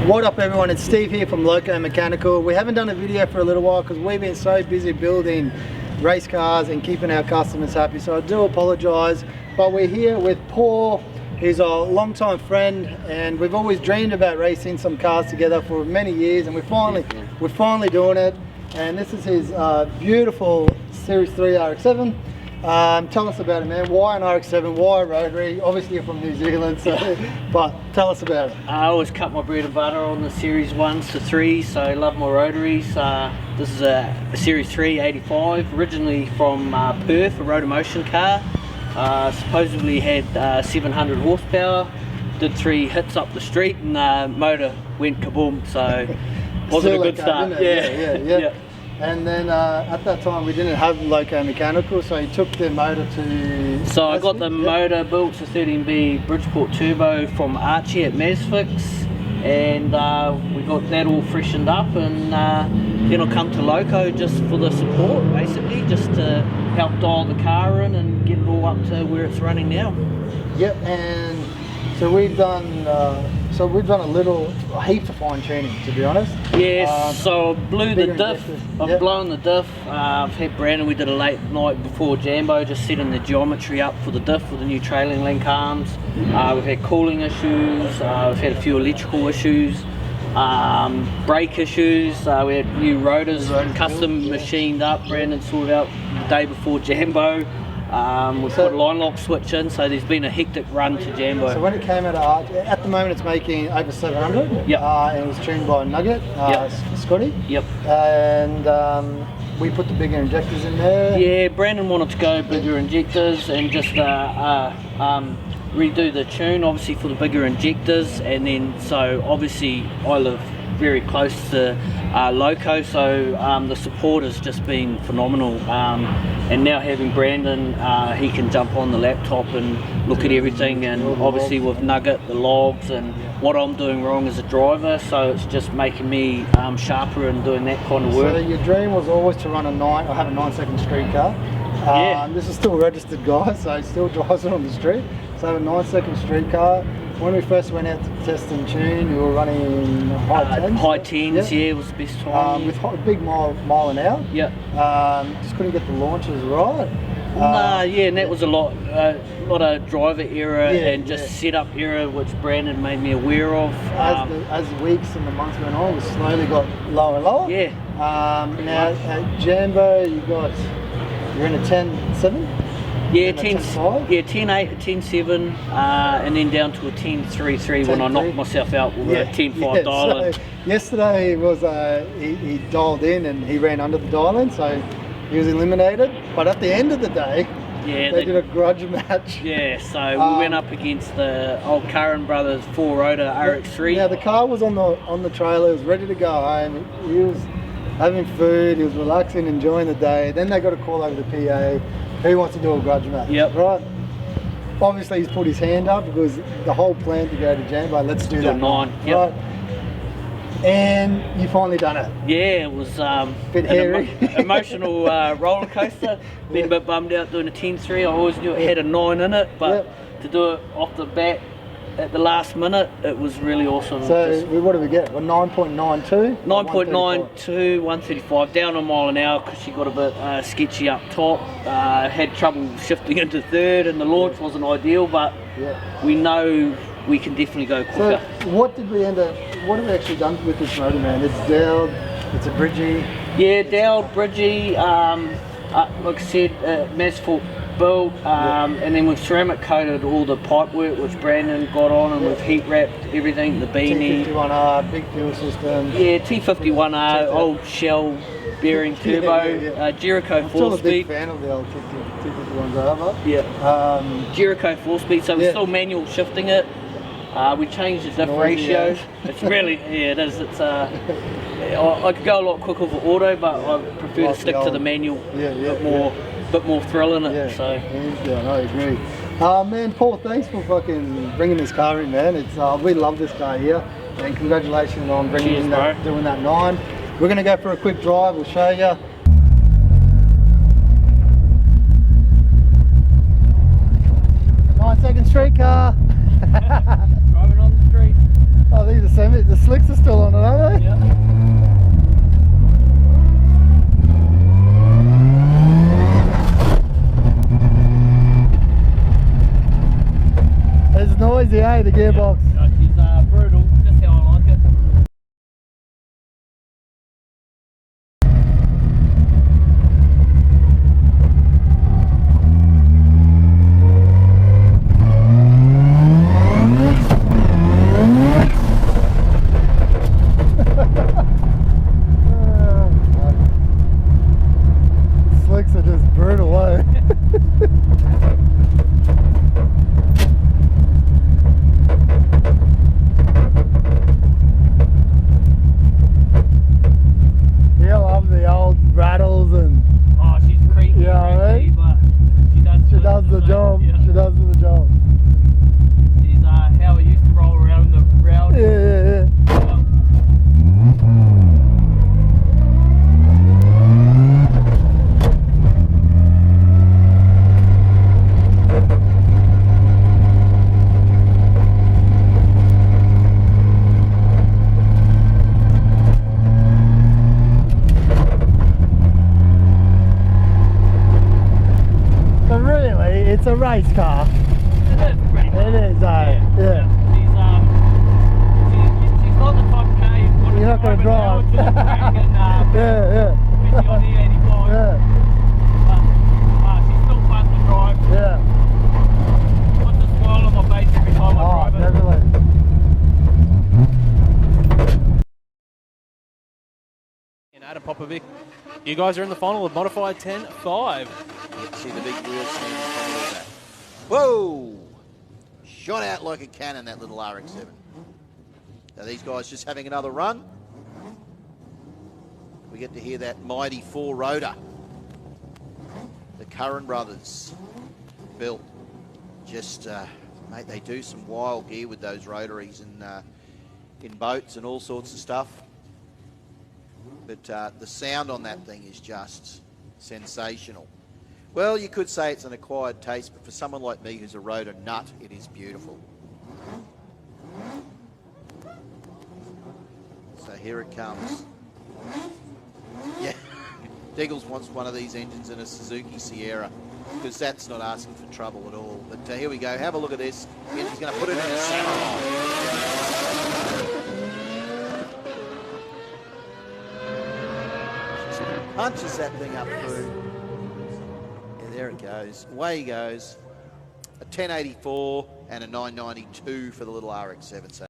What up everyone, it's Steve here from Loco Mechanical. We haven't done a video for a little while because we've been so busy building race cars and keeping our customers happy, so I do apologise, but we're here with Paul. He's a long-time friend and we've always dreamed about racing some cars together for many years, and we're finally doing it. And this is his beautiful Series 3 RX7. Tell us about it, man. Why an RX7? Why a rotary? Obviously you're from New Zealand, so but tell us about it. I always cut my bread and butter on the Series 1s to 3s, so I love my rotaries. This is a Series 3 85, originally from Perth, a Rotomotion car. Supposedly had 700 horsepower, did 3 hits up the street and the motor went kaboom, so wasn't a good start. Yeah. And then at that time we didn't have Loco Mechanical, so you took the motor to... So I got the motor built to 13B Bridgeport Turbo from Archie at Mazfix, and we got that all freshened up, and then I'll come to Loco just for the support, basically, just to help dial the car in and get it all up to where it's running now. Yep, and so we've done a heap of fine tuning, to be honest. Yeah, so I blew the diff. I've blown the diff. I've had Brandon, we did a late night before Jambo, just setting the geometry up for the diff with the new trailing link arms. We've had cooling issues, we've had a few electrical issues, brake issues. We had new rotors custom machined up. Brandon sorted out the day before Jambo. We've put a line lock switch in, so there's been a hectic run to Jambo. So when it came out of Arch, at the moment it's making over 700. Yep. And it was tuned by Nugget, Scotty. Yep. And we put the bigger injectors in there. Yeah, Brandon wanted to go bigger injectors and just redo the tune, obviously, for the bigger injectors. And then, so obviously I live very close to Loco, so the support has just been phenomenal, and now having Brandon, he can jump on the laptop and look at everything, and obviously with Nugget, the logs and what I'm doing wrong as a driver, so it's just making me sharper and doing that kind of work. So your dream was always to run have a 9-second street car. Yeah. This is still a registered guy, so he still drives it on the street. So a 9-second street car. When we first went out to test and tune, you were running high 10s? High 10s, yeah, it was the best time. With a big mile an hour? Yeah. Just couldn't get the launches right. Yeah, and that was a lot of driver error and just setup error, which Brandon made me aware of. As the weeks and the months went on, we slowly got lower and lower. Yeah. Now at Jambo, you're in a 10.7? Yeah, 10.8, a 10.7, and then down to a 10.33 when I knocked myself out with a 10.5 dial-in. So yesterday was he dialed in and he ran under the dial-in, so he was eliminated. But at the end of the day, they did a grudge match. Yeah, so we went up against the old Curran Brothers 4-rotor RX3. Now the car was on the trailer, it was ready to go home. He was having food, he was relaxing, enjoying the day. Then they got a call over the PA. Who wants to do a grudge match? Yep. Right. Obviously he's put his hand up because the whole plan to go to Jambo, let's do that. 9. Yep. Right. And you finally done it. Yeah, it was bit hairy. Emotional roller coaster. Been a bit bummed out doing a 10.3. I always knew it had a 9 in it, but to do it off the bat at the last minute, it was really awesome. So what did we get? Well, 9.92? 9.92, 135, down a mile an hour because she got a bit sketchy up top. Had trouble shifting into third, and the launch wasn't ideal, but we know we can definitely go quicker. So what have we actually done with this motor, man? It's doweled, it's a bridgie. Yeah, doweled, bridgie, like I said, Mazfix built, and then we've ceramic coated all the pipe work which Brandon got on, and we've heat wrapped everything, the beanie. T51R, big fuel system. Yeah, T51R, old Shell bearing turbo, Jericho 4-speed. I'm still a big fan of the old T51s. Yeah. Jericho 4-speed, so we're still manual shifting it. We changed the diff ratio. It's really, it is. It's I could go a lot quicker for auto, but I prefer to stick to the manual. Bit more thrill in it. So. Yeah, I agree. Man, Paul, thanks for fucking bringing this car in, man. It's we love this car here, and congratulations on bringing doing that 9. We're gonna go for a quick drive. We'll show you. Second street car. Driving on the street. I think the slicks are still on it, aren't they? Yeah. It's noisy, eh, the gearbox? Yeah, she's brutal, just how I like it. Slicks are just brutal, eh? You love the old rattles and... Oh, she's creaky, Yeah, right? but she does the job. Yeah. She does the job. She's how I used to roll around the round. Yeah. But really, it's a race car. It is pretty It is, yeah. She's not the type of car you want to You're not gonna drive. To the track and, Yeah. especially on the 85. Yeah. But she's still fun to drive. Yeah. Puts a smile on my face every time I Oh, drive it. definitely. And Adam Popovic, you guys are in the final of Modified 10.5. You can see the big wheels standing in front of that. Whoa! Shot out like a cannon, that little RX7. Now these guys just having another run. We get to hear that mighty four-rotor. The Curran brothers built. Just, mate, they do some wild gear with those rotaries in boats and all sorts of stuff. But the sound on that thing is just sensational. Well, you could say it's an acquired taste, but for someone like me who's a rotor nut, it is beautiful. So here it comes. Yeah, Diggles wants one of these engines in a Suzuki Sierra, because that's not asking for trouble at all. But here we go, have a look at this. He's going to put it in a Samurai. Punches that thing up through. Yeah, there it goes. Away he goes. A 1084 and a 992 for the little RX7. So